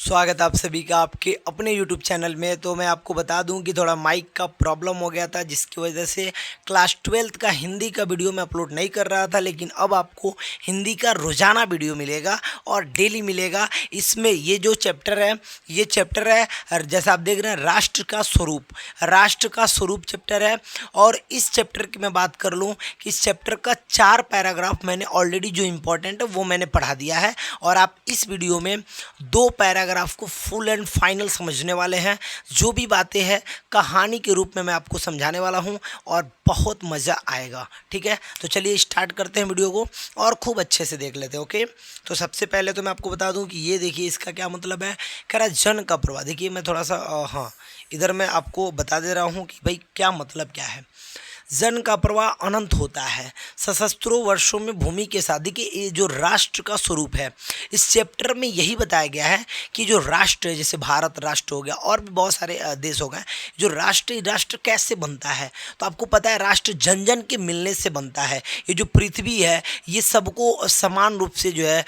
स्वागत है आप सभी का आपके अपने YouTube चैनल में। तो मैं आपको बता दूं कि थोड़ा माइक का प्रॉब्लम हो गया था, जिसकी वजह से क्लास 12th का हिंदी का वीडियो मैं अपलोड नहीं कर रहा था। लेकिन अब आपको हिंदी का रोज़ाना वीडियो मिलेगा और डेली मिलेगा। इसमें ये जो चैप्टर है, ये चैप्टर है जैसा आप देख रहे हैं, राष्ट्र का स्वरूप चैप्टर है। और इस चैप्टर की मैं बात कर लूँ कि इस चैप्टर का 4 पैराग्राफ मैंने ऑलरेडी जो इम्पोर्टेंट है वो मैंने पढ़ा दिया है, और आप इस वीडियो में 2 पैराग्राफ को फुल एंड फाइनल समझने वाले हैं। जो भी बातें हैं कहानी के रूप में मैं आपको समझाने वाला हूं और बहुत मज़ा आएगा। ठीक है, तो चलिए स्टार्ट करते हैं वीडियो को और खूब अच्छे से देख लेते हैं। ओके, तो सबसे पहले तो मैं आपको बता दूं कि ये देखिए इसका क्या मतलब है। कह रहा है जन का प्रवाह। देखिए मैं थोड़ा सा हाँ इधर मैं आपको बता दे रहा हूँ कि भाई क्या मतलब क्या है। जन का प्रवाह अनंत होता है सशस्त्रों वर्षों में भूमि के साथ। देखिए ये जो राष्ट्र का स्वरूप है, इस चैप्टर में यही बताया गया है कि जो राष्ट्र है, जैसे भारत राष्ट्र हो गया और भी बहुत सारे देश हो गए, जो राष्ट्र कैसे बनता है। तो आपको पता है राष्ट्र जन जन के मिलने से बनता है। ये जो पृथ्वी है ये सबको समान रूप से जो है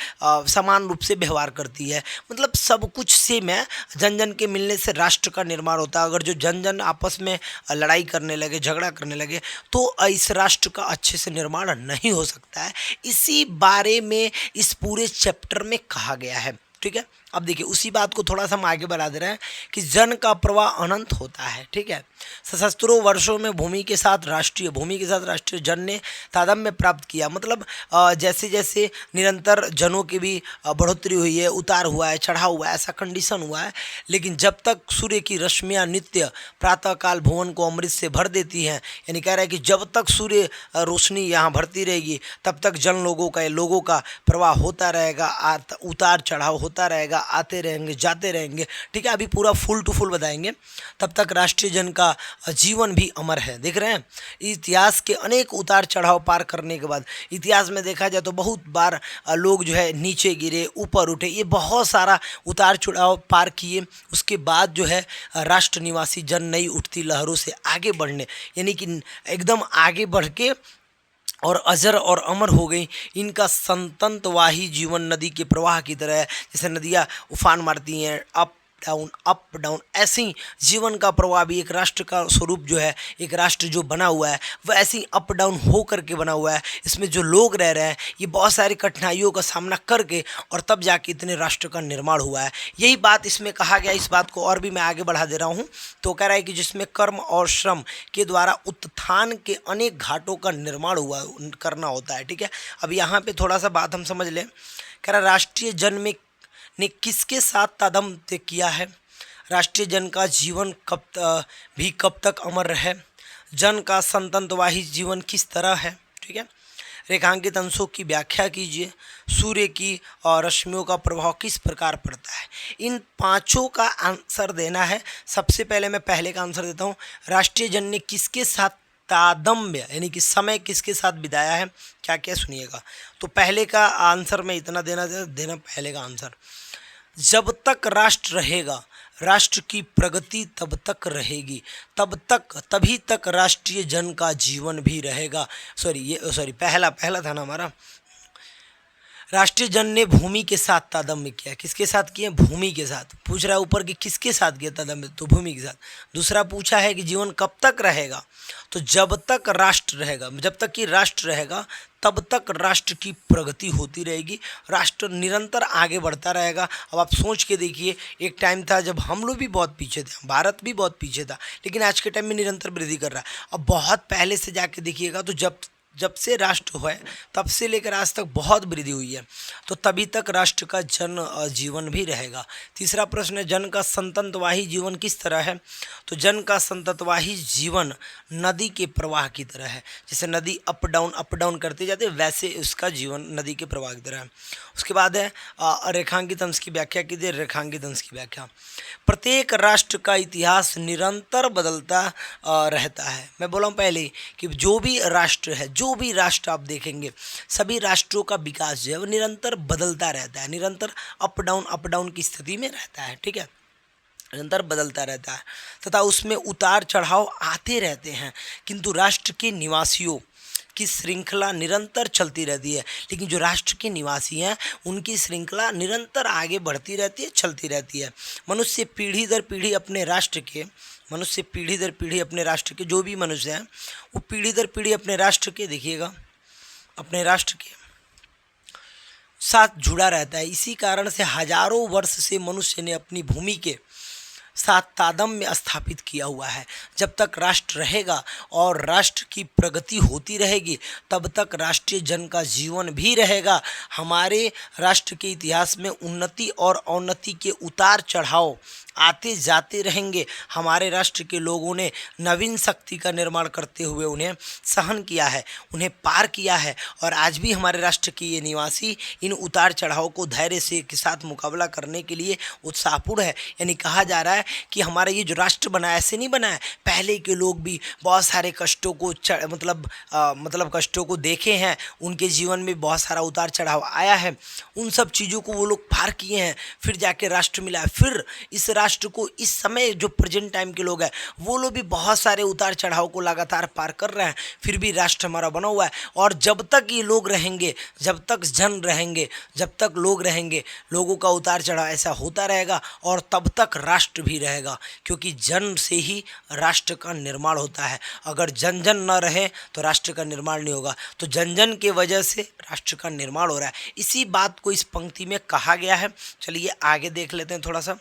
समान रूप से व्यवहार करती है, मतलब सब कुछ सेम है। जन जन के मिलने से राष्ट्र का निर्माण होता है। अगर जो जन जन आपस में लड़ाई करने लगे, झगड़ा करने लगे, तो इस राष्ट्र का अच्छे से निर्माण नहीं हो सकता है। इसी बारे में इस पूरे चैप्टर में कहा गया है। ठीक है, अब देखिए उसी बात को थोड़ा सा हम आगे बढ़ा दे रहे हैं कि जन का प्रवाह अनंत होता है। ठीक है, सशस्त्रों वर्षों में भूमि के साथ राष्ट्रीय जन ने तारतम्य प्राप्त किया। मतलब जैसे जैसे निरंतर जनों की भी बढ़ोतरी हुई है, उतार हुआ है, चढ़ाव हुआ है, ऐसा कंडीशन हुआ है। लेकिन जब तक सूर्य की रश्मियाँ नित्य प्रातःकाल भुवन को अमृत से भर देती हैं, यानी कह रहा है कि जब तक सूर्य रोशनी यहाँ भरती रहेगी तब तक लोगों का प्रवाह होता रहेगा, उतार चढ़ाव होता रहेगा, आते रहेंगे जाते रहेंगे। ठीक है, अभी पूरा फुल टू फुल बताएंगे। तब तक राष्ट्रीय जन का जीवन भी अमर है। देख रहे हैं, इतिहास के अनेक उतार चढ़ाव पार करने के बाद, इतिहास में देखा जाए तो बहुत बार लोग जो है नीचे गिरे, ऊपर उठे, ये बहुत सारा उतार चढ़ाव पार किए। उसके बाद जो है राष्ट्र निवासी जन नई उठती लहरों से आगे बढ़ने, यानी कि एकदम आगे बढ़ के और अजर और अमर हो गई। इनका संततवाही जीवन नदी के प्रवाह की तरह है। जैसे नदियाँ उफान मारती हैं, अप डाउन, ऐसे ही जीवन का प्रवाह भी एक राष्ट्र का स्वरूप जो है, एक राष्ट्र जो बना हुआ है वह ऐसे ही अप डाउन हो करके बना हुआ है। इसमें जो लोग रह रहे हैं ये बहुत सारी कठिनाइयों का सामना करके और तब जाके इतने राष्ट्र का निर्माण हुआ है। यही बात इसमें कहा गया। इस बात को और भी मैं आगे बढ़ा दे रहा हूँ। तो कह रहा है कि जिसमें कर्म और श्रम के द्वारा उत्थान के अनेक घाटों का निर्माण करना होता है। ठीक है, अब यहाँ पे थोड़ा सा बात हम समझ लें। कह रहा राष्ट्रीय जन में ने किसके साथ तादात्म्य किया है, राष्ट्रीय जन का जीवन कब तक अमर रहे, जन का संततवाही जीवन किस तरह है। ठीक है, रेखांकित अंशों की व्याख्या कीजिए, सूर्य की और रश्मियों का प्रभाव किस प्रकार पड़ता है। इन पांचों का आंसर देना है। सबसे पहले मैं पहले का आंसर देता हूँ। राष्ट्रीय जन ने किसके साथ तादम्य यानी कि समय किसके साथ बिताया है, क्या क्या सुनिएगा। तो पहले का आंसर में इतना देना पहले का आंसर, जब तक राष्ट्र रहेगा राष्ट्र की प्रगति तब तक रहेगी, तभी तक राष्ट्रीय जन का जीवन भी रहेगा। पहला था ना हमारा। राष्ट्रीय जन ने भूमि के साथ तादात्म्य किया। किसके साथ किया? भूमि के साथ। पूछ रहा है ऊपर कि किसके साथ किया तादात्म्य, तो भूमि के साथ। दूसरा पूछा है कि जीवन कब तक रहेगा, तो जब तक राष्ट्र रहेगा, जब तक कि राष्ट्र रहेगा तब तक राष्ट्र की प्रगति होती रहेगी, राष्ट्र निरंतर आगे बढ़ता रहेगा। अब आप सोच के देखिए, एक टाइम था जब हम लोग भी बहुत पीछे थे, भारत भी बहुत पीछे था, लेकिन आज के टाइम में निरंतर वृद्धि कर रहा है। अब बहुत पहले से जाके देखिएगा तो जब से राष्ट्र हुआ है तब से लेकर आज तक बहुत वृद्धि हुई है, तो तभी तक राष्ट्र का जीवन भी रहेगा। तीसरा प्रश्न है, जन का संततवाही जीवन किस तरह है। तो जन का संततवाही जीवन नदी के प्रवाह की तरह है। जैसे नदी अप डाउन करते जाते वैसे उसका जीवन नदी के प्रवाह की तरह है। उसके बाद है रेखांकित अंश की व्याख्या कीजिए। रेखांकित अंश की व्याख्या, प्रत्येक राष्ट्र का इतिहास निरंतर बदलता रहता है। मैं बोला हूँ पहले ही कि जो भी राष्ट्र आप देखेंगे, सभी राष्ट्रों का विकास जो है वो निरंतर बदलता रहता है, निरंतर अप डाउन की स्थिति में रहता है। ठीक है, निरंतर बदलता रहता है तथा उसमें उतार चढ़ाव आते रहते हैं, किंतु राष्ट्र के निवासियों की श्रृंखला निरंतर चलती रहती है, लेकिन जो राष्ट्र के निवासी हैं उनकी श्रृंखला निरंतर आगे बढ़ती रहती है, चलती रहती है। मनुष्य पीढ़ी दर पीढ़ी अपने राष्ट्र के जो भी मनुष्य हैं वो पीढ़ी दर पीढ़ी अपने राष्ट्र के, देखिएगा, अपने राष्ट्र के साथ जुड़ा रहता है। इसी कारण से हजारों वर्ष से मनुष्य ने अपनी भूमि के साथ तादात्म्य स्थापित किया हुआ है। जब तक राष्ट्र रहेगा और राष्ट्र की प्रगति होती रहेगी तब तक राष्ट्रीय जन का जीवन भी रहेगा। हमारे राष्ट्र के इतिहास में उन्नति और अवनति के उतार चढ़ाव आते जाते रहेंगे। हमारे राष्ट्र के लोगों ने नवीन शक्ति का निर्माण करते हुए उन्हें सहन किया है, उन्हें पार किया है, और आज भी हमारे राष्ट्र के ये निवासी इन उतार चढ़ाव को धैर्य से के साथ मुकाबला करने के लिए उत्साहपूर्ण है। यानी कहा जा रहा है कि हमारा ये जो राष्ट्र बना है ऐसे नहीं बना है, पहले के लोग भी बहुत सारे कष्टों को कष्टों को देखे हैं, उनके जीवन में बहुत सारा उतार चढ़ाव आया है, उन सब चीज़ों को वो लोग पार किए हैं, फिर जाके राष्ट्र मिला है। फिर इस राष्ट्र को इस समय जो प्रेजेंट टाइम के लोग हैं वो लोग भी बहुत सारे उतार चढ़ाव को लगातार पार कर रहे हैं, फिर भी राष्ट्र हमारा बना हुआ है। और जब तक ये लोग रहेंगे, जब तक जन रहेंगे, जब तक लोग रहेंगे, लोगों का उतार चढ़ाव ऐसा होता रहेगा और तब तक राष्ट्र भी रहेगा, क्योंकि जन से ही राष्ट्र का निर्माण होता है। अगर जन जन न रहे तो राष्ट्र का निर्माण नहीं होगा। तो जन जन के वजह से राष्ट्र का निर्माण हो रहा है। इसी बात को इस पंक्ति में कहा गया है। चलिए आगे देख लेते हैं थोड़ा सा।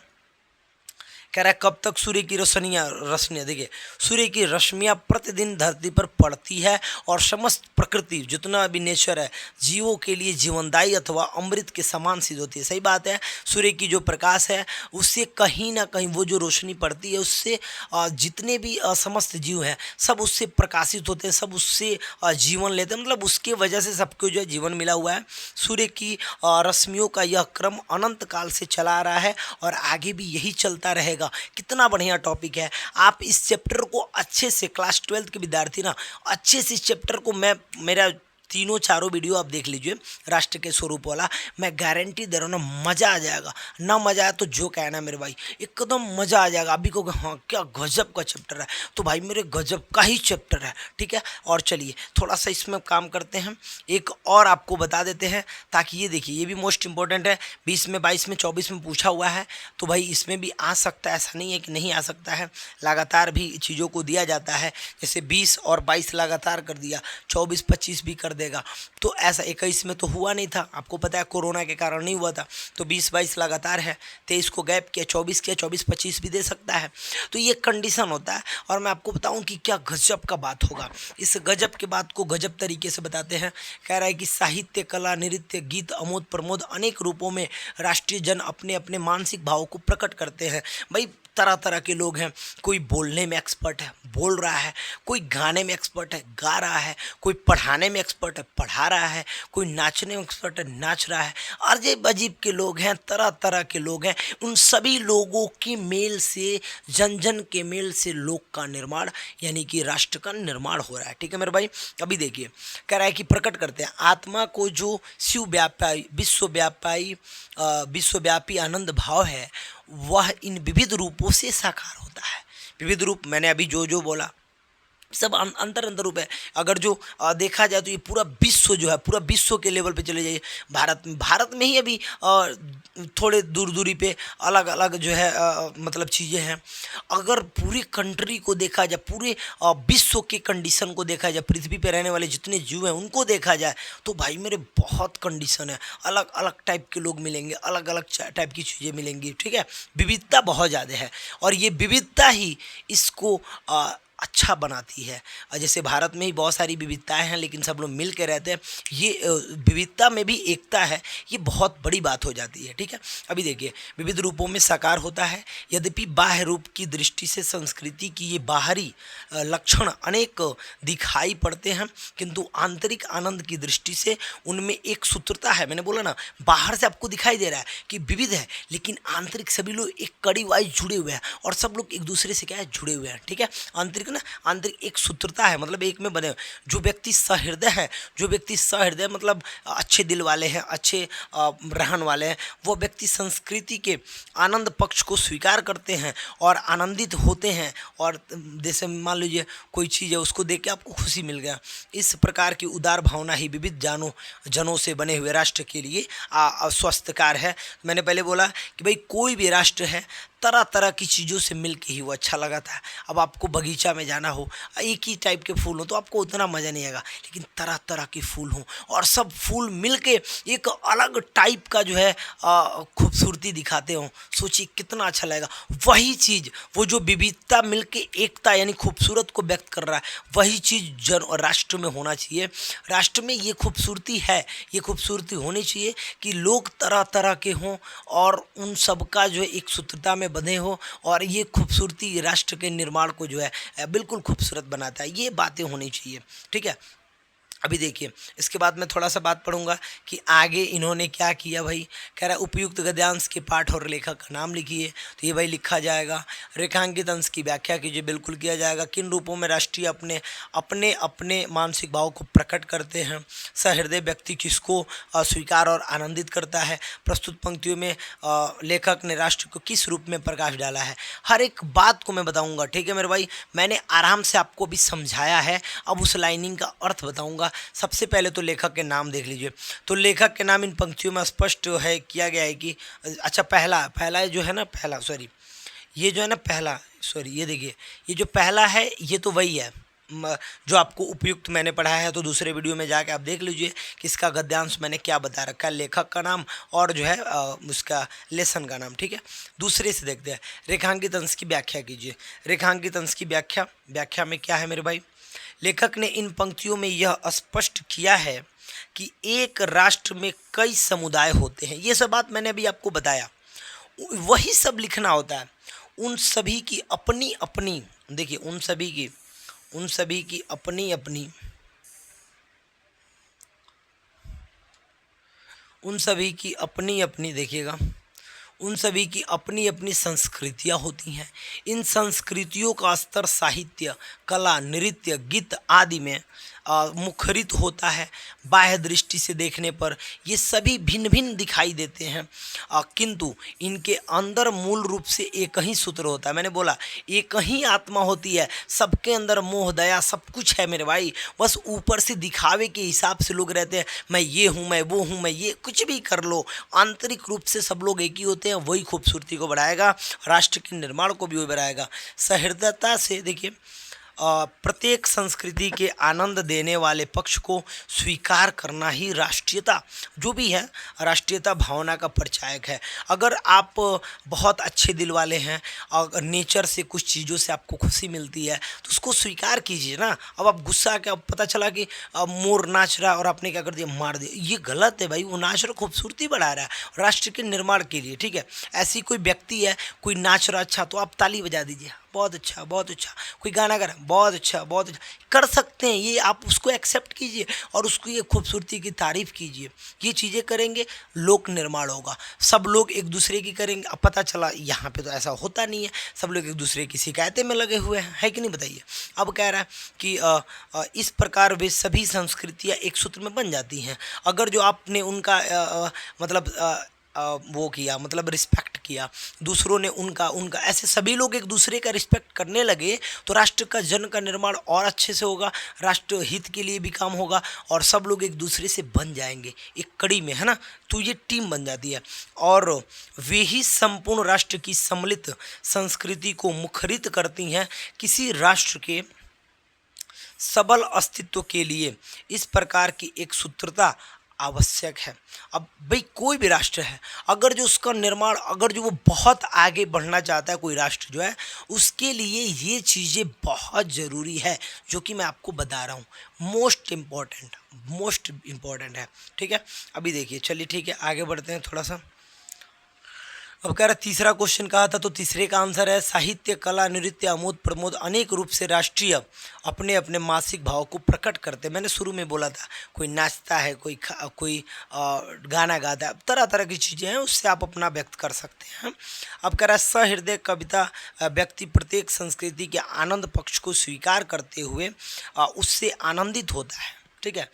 कह रहा है कब तक सूर्य की रश्मियाँ देखिए, सूर्य की रश्मियाँ प्रतिदिन धरती पर पड़ती है और समस्त प्रकृति जितना भी नेचर है जीवों के लिए जीवनदायी अथवा अमृत के समान सिद्ध होती है। सही बात है, सूर्य की जो प्रकाश है उससे कहीं ना कहीं वो जो रोशनी पड़ती है उससे जितने भी समस्त जीव हैं सब उससे प्रकाशित होते हैं, सब उससे जीवन लेते हैं, मतलब उसके वजह से सबको जो है जीवन मिला हुआ है। सूर्य की रश्मियों का यह क्रम अनंत काल से चला आ रहा है और आगे भी यही चलता रहेगा। कितना बढ़िया टॉपिक है। आप इस चैप्टर को अच्छे से, क्लास 12 के विद्यार्थी ना अच्छे से इस चैप्टर को, मेरा तीनों चारों वीडियो आप देख लीजिए राष्ट्र के स्वरूप वाला, मैं गारंटी दे रहा हूँ ना मज़ा आ जाएगा। ना मज़ा आया तो जो कहना मेरे भाई, एकदम मज़ा आ जाएगा। अभी को हाँ क्या गजब का चैप्टर है, तो भाई मेरे गजब का ही चैप्टर है, ठीक है। और चलिए थोड़ा सा इसमें काम करते हैं, एक और आपको बता देते हैं ताकि ये देखिए, ये भी मोस्ट इंपॉर्टेंट है। 20 में, 22 में, 24 में पूछा हुआ है, तो भाई इसमें भी आ सकता है, ऐसा नहीं है कि नहीं आ सकता है। लगातार भी चीज़ों को दिया जाता है, जैसे 20 और 22 लगातार कर दिया, 24, 25 भी कर देगा। तो ऐसा 21 में तो हुआ नहीं था, आपको पता है कोरोना के कारण नहीं हुआ था, तो 20, 22 लगातार है, 23 को गैप किया, 24 किया, 24, 25 भी दे सकता है। तो ये कंडीशन होता है। और मैं आपको बताऊं कि क्या गजब का बात होगा, इस गजब के बात को गजब तरीके से बताते हैं। कह रहा है कि साहित्य, कला, नृत्य, गीत, अमोद प्रमोद अनेक रूपों में राष्ट्रीय जन अपने अपने मानसिक भाव को प्रकट करते हैं। भाई तरह तरह के लोग हैं, कोई बोलने में एक्सपर्ट है, बोल रहा है, कोई गाने में एक्सपर्ट है, गा रहा है, कोई पढ़ाने में एक्सपर्ट है, पढ़ा रहा है, कोई नाचने में एक्सपर्ट है, नाच रहा है। अजीब अजीब के लोग हैं, तरह तरह के लोग हैं। उन सभी लोगों के मेल से, जन जन के मेल से लोक का निर्माण यानी कि राष्ट्र का निर्माण हो रहा है, ठीक है मेरे भाई। अभी देखिए कह रहा है कि प्रकट करते हैं आत्मा को जो विश्वव्यापी आनंद भाव है वह इन विविध रूपों से साकार होता है। विविध रूप मैंने अभी जो बोला सब अंतर रूप है। अगर जो देखा जाए तो ये पूरा विश्व जो है, पूरा विश्व के लेवल पे चले जाइए, भारत में ही अभी थोड़े दूरी पे अलग अलग जो है मतलब चीज़ें हैं। अगर पूरी कंट्री को देखा जाए, पूरे विश्व के कंडीशन को देखा जाए, पृथ्वी पे रहने वाले जितने जीव हैं उनको देखा जाए तो भाई मेरे बहुत कंडीशन है। अलग अलग टाइप के लोग मिलेंगे, अलग अलग टाइप की चीज़ें मिलेंगी, ठीक है। विविधता बहुत ज़्यादा है और ये विविधता ही इसको अच्छा बनाती है। जैसे भारत में ही बहुत सारी विविधताएं हैं लेकिन सब लोग मिल के रहते हैं, ये विविधता में भी एकता है, ये बहुत बड़ी बात हो जाती है, ठीक है। अभी देखिए विविध रूपों में साकार होता है। यद्यपि बाह्य रूप की दृष्टि से संस्कृति की ये बाहरी लक्षण अनेक दिखाई पड़ते हैं किंतु आंतरिक आनंद की दृष्टि से उनमें एक सूत्रता है। मैंने बोला ना, बाहर से आपको दिखाई दे रहा है कि विविध है लेकिन आंतरिक सभी लोग एक कड़ी वाइज जुड़े हुए हैं और सब लोग एक दूसरे से क्या है, जुड़े हुए हैं, ठीक है। आंतरिक ना आंतरिक एक सूत्रता है, मतलब एक में बने हुए। जो व्यक्ति सहृदय है, जो व्यक्ति सहृदय मतलब अच्छे दिल वाले हैं, अच्छे रहन वाले हैं, वो व्यक्ति संस्कृति के आनंद पक्ष को स्वीकार करते हैं और आनंदित होते हैं। और जैसे मान लीजिए कोई चीज़ है, उसको देख के आपको खुशी मिल गया, इस प्रकार की उदार भावना ही विविध जनों से बने हुए राष्ट्र के लिए स्वस्थकार है। मैंने पहले बोला कि भाई कोई भी राष्ट्र है, तरह तरह की चीज़ों से मिल के ही वो अच्छा लगाता है। अब आपको बगीचा में जाना हो, एक ही टाइप के फूल हो तो आपको उतना मज़ा नहीं आएगा, लेकिन तरह तरह के फूल हों और सब फूल मिल के एक अलग टाइप का जो है खूबसूरती दिखाते हों, सोचिए कितना अच्छा लगेगा। वही चीज़, वो जो विविधता मिल के एकता यानी खूबसूरत को व्यक्त कर रहा है, वही चीज़ राष्ट्र में होना चाहिए। राष्ट्र में ये खूबसूरती है, ये खूबसूरती होनी चाहिए कि लोग तरह तरह के हों और उन सब का जो है एक सूत्रता में बंधे हो, और ये खूबसूरती राष्ट्र के निर्माण को जो है बिल्कुल खूबसूरत बनाता है। ये बातें होनी चाहिए, ठीक है। अभी देखिए इसके बाद मैं थोड़ा सा बात पढ़ूंगा कि आगे इन्होंने क्या किया। भाई कह रहा है उपयुक्त गद्यांश के पाठ और लेखक का नाम लिखिए, तो ये भाई लिखा जाएगा। रेखांकित अंश की व्याख्या कीजिए, बिल्कुल किया जाएगा। किन रूपों में राष्ट्रीय अपने अपने अपने मानसिक भाव को प्रकट करते हैं। सहृदय व्यक्ति किसको स्वीकार और आनंदित करता है। प्रस्तुत पंक्तियों में लेखक ने राष्ट्र को किस रूप में प्रकाश डाला है। हर एक बात को मैं बताऊँगा, ठीक है मेरे भाई। मैंने आराम से आपको भी समझाया है, अब उस लाइनिंग का अर्थ बताऊँगा। सबसे पहले तो लेखक के नाम देख लीजिए। तो लेखक के नाम इन पंक्तियों में स्पष्ट है किया गया है कि अच्छा पहला जो है ना, ये जो है ना पहला, ये देखिए ये जो पहला है ये तो वही है जो आपको उपयुक्त मैंने पढ़ाया है। तो दूसरे वीडियो में जाके आप देख लीजिए कि इसका गद्यांश मैंने क्या बता रखा है, लेखक का नाम और जो है उसका लेसन का नाम, ठीक है। दूसरे से देखते हैं, रेखांकित अंश की व्याख्या कीजिए। रेखांकित अंश की व्याख्या में क्या है मेरे भाई। लेखक ने इन पंक्तियों में यह स्पष्ट किया है कि एक राष्ट्र में कई समुदाय होते हैं। ये सब बात मैंने अभी आपको बताया, वही सब लिखना होता है। उन सभी की अपनी अपनी, देखिए उन सभी की अपनी अपनी, उन सभी की अपनी अपनी, देखिएगा उन सभी की अपनी अपनी संस्कृतियाँ होती हैं। इन संस्कृतियों का स्तर साहित्य, कला, नृत्य, गीत आदि में मुखरित होता है। बाह्य दृष्टि से देखने पर ये सभी भिन्न भिन्न दिखाई देते हैं, किंतु इनके अंदर मूल रूप से एक ही सूत्र होता है। मैंने बोला एक ही आत्मा होती है, सबके अंदर मोह दया सब कुछ है मेरे भाई। बस ऊपर से दिखावे के हिसाब से लोग रहते हैं, मैं ये हूँ, मैं वो हूँ, मैं ये, कुछ भी कर लो, आंतरिक रूप से सब लोग एक ही होते हैं। वही खूबसूरती को बढ़ाएगा, राष्ट्र के निर्माण को भी वही बढ़ाएगा। सहृदयता से देखिए प्रत्येक संस्कृति के आनंद देने वाले पक्ष को स्वीकार करना ही राष्ट्रीयता जो भी है, राष्ट्रीयता भावना का परिचायक है। अगर आप बहुत अच्छे दिल वाले हैं और नेचर से कुछ चीज़ों से आपको खुशी मिलती है तो उसको स्वीकार कीजिए ना। अब आप गुस्सा क्या, पता चला कि मोर नाच रहा और आपने क्या कर दिया, मार दिया, ये गलत है भाई। वो नाच रहा खूबसूरती बढ़ा रहा है राष्ट्र के निर्माण के लिए, ठीक है। ऐसी कोई व्यक्ति है, कोई नाच रहा अच्छा, तो आप ताली बजा दीजिए, बहुत अच्छा बहुत अच्छा। कोई गाना गा रहा है, बहुत अच्छा बहुत अच्छा, कर सकते हैं ये, आप उसको एक्सेप्ट कीजिए और उसको ये खूबसूरती की तारीफ़ कीजिए। ये चीज़ें करेंगे लोक निर्माण होगा। सब लोग एक दूसरे की करेंगे। अब पता चला यहाँ पे तो ऐसा होता नहीं है, सब लोग एक दूसरे की शिकायतें में लगे हुए हैं, है कि नहीं बताइए। अब कह रहा है कि इस प्रकार वे सभी संस्कृतियाँ एक सूत्र में बन जाती हैं। अगर जो आपने उनका मतलब वो किया, मतलब रिस्पेक्ट किया, दूसरों ने उनका ऐसे सभी लोग एक दूसरे का रिस्पेक्ट करने लगे तो राष्ट्र का जन का निर्माण और अच्छे से होगा, राष्ट्र हित के लिए भी काम होगा और सब लोग एक दूसरे से बन जाएंगे एक कड़ी में, है ना। तो ये टीम बन जाती है और वे ही संपूर्ण राष्ट्र की सम्मिलित संस्कृति को मुखरित करती हैं। किसी राष्ट्र के सबल अस्तित्व के लिए इस प्रकार की एक सूत्रता आवश्यक है। अब भाई कोई भी राष्ट्र है, अगर जो उसका निर्माण, अगर जो वो बहुत आगे बढ़ना चाहता है कोई राष्ट्र जो है, उसके लिए ये चीज़ें बहुत ज़रूरी है जो कि मैं आपको बता रहा हूँ। मोस्ट इम्पॉर्टेंट है, ठीक है। अभी देखिए, चलिए ठीक है, आगे बढ़ते हैं थोड़ा सा। अब कह रहा तीसरा क्वेश्चन कहा था, तो तीसरे का आंसर है साहित्य, कला, नृत्य, आमोद प्रमोद अनेक रूप से राष्ट्रीय अपने अपने मासिक भाव को प्रकट करते। मैंने शुरू में बोला था, कोई नाचता है, कोई गाना गाता है, तरह तरह की चीज़ें हैं, उससे आप अपना व्यक्त कर सकते हैं। अब कह रहा है सहृदय कविता व्यक्ति प्रत्येक संस्कृति के आनंद पक्ष को स्वीकार करते हुए उससे आनंदित होता है। ठीक है,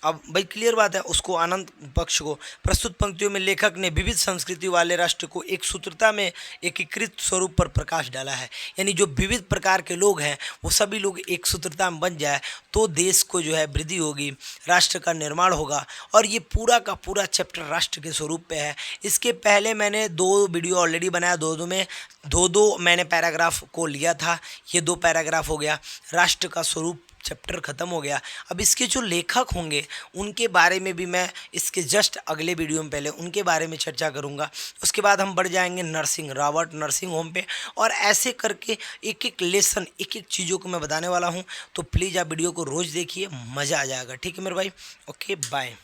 अब भाई क्लियर बात है, उसको आनंद पक्ष को। प्रस्तुत पंक्तियों में लेखक ने विविध संस्कृति वाले राष्ट्र को एक सूत्रता में एकीकृत स्वरूप पर प्रकाश डाला है। यानी जो विविध प्रकार के लोग हैं वो सभी लोग एक सूत्रता में बन जाए तो देश को जो है वृद्धि होगी, राष्ट्र का निर्माण होगा। और ये पूरा का पूरा चैप्टर राष्ट्र के स्वरूप पे है। इसके पहले मैंने 2 वीडियो ऑलरेडी बनाया, दो मैंने पैराग्राफ को लिया था। ये 2 पैराग्राफ हो गया, राष्ट्र का स्वरूप चैप्टर ख़त्म हो गया। अब इसके जो लेखक होंगे उनके बारे में भी मैं इसके जस्ट अगले वीडियो में पहले उनके बारे में चर्चा करूंगा। उसके बाद हम बढ़ जाएंगे रॉबर्ट नर्सिंग होम पे, और ऐसे करके एक एक लेसन, एक एक चीज़ों को मैं बताने वाला हूं। तो प्लीज़ आप वीडियो को रोज़ देखिए, मज़ा आ जाएगा। ठीक है मेरे भाई, ओके बाय।